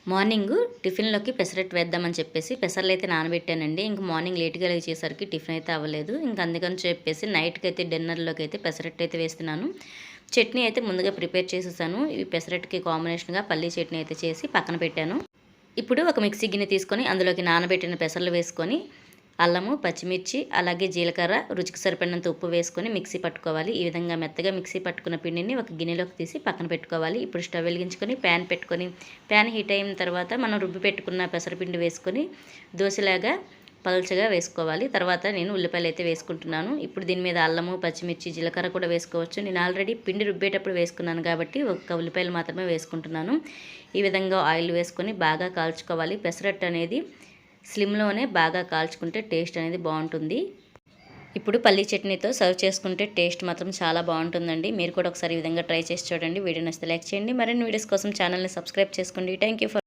Morning టిఫిన్లోకి pesarattu వేద్దామని చెప్పేసి పెసర్లు అయితే నానబెట్టానండి. ఇంక మార్నింగ్ లేట్‌గా లేచేసరికి టిఫిన్ అయితే అవ్వలేదు. ఇంక అందుకని చెప్పేసి నైట్‌కి అయితే డిన్నర్‌లోకి అయితే పెసరట్టు అయితే వేస్తున్నాను. చట్నీ అయితే ముందుగా ప్రిపేర్ చేసేసాను. ఈ పెసరట్టుకి కాంబినేషన్‌గా పల్లీ చట్నీ అయితే చేసి పక్కన పెట్టాను. ఇప్పుడు ఒక మిక్సీ గిన్నె తీసుకొని అందులోకి నానబెట్టిన పెసర్లు వేసుకొని అల్లము, పచ్చిమిర్చి, అలాగే జీలకర్ర, రుచికి సరిపడినంత ఉప్పు వేసుకొని మిక్సీ పట్టుకోవాలి. ఈ విధంగా మెత్తగా మిక్సీ పట్టుకున్న పిండిని ఒక గిన్నెలోకి తీసి పక్కన పెట్టుకోవాలి. ఇప్పుడు స్టవ్ వెలిగించుకొని ప్యాన్ పెట్టుకొని, ప్యాన్ హీట్ అయిన తర్వాత మనం రుబ్బి పెట్టుకున్న పెసరపిండి వేసుకొని దోశలాగా పల్చగా వేసుకోవాలి. తర్వాత నేను ఉల్లిపాయలు అయితే వేసుకుంటున్నాను. ఇప్పుడు దీని మీద అల్లము, పచ్చిమిర్చి, జీలకర్ర కూడా వేసుకోవచ్చు. నేను ఆల్రెడీ పిండి రుబ్బేటప్పుడు వేసుకున్నాను కాబట్టి ఒక్క ఉల్లిపాయలు మాత్రమే వేసుకుంటున్నాను. ఈ విధంగా ఆయిల్ వేసుకొని బాగా కాల్చుకోవాలి. పెసరట్టు అనేది స్లిమ్లోనే బాగా కాల్చుకుంటే టేస్ట్ అనేది బాగుంటుంది. ఇప్పుడు పల్లీ చట్నీతో సర్వ్ చేసుకుంటే టేస్ట్ మాత్రం చాలా బాగుంటుందండి. మీరు కూడా ఒకసారి ఈ విధంగా ట్రై చేసి చూడండి. వీడియో నచ్చితే లైక్ చేయండి. మరిన్ని వీడియోస్ కోసం ఛానల్ని సబ్స్క్రైబ్ చేసుకోండి. Thank you for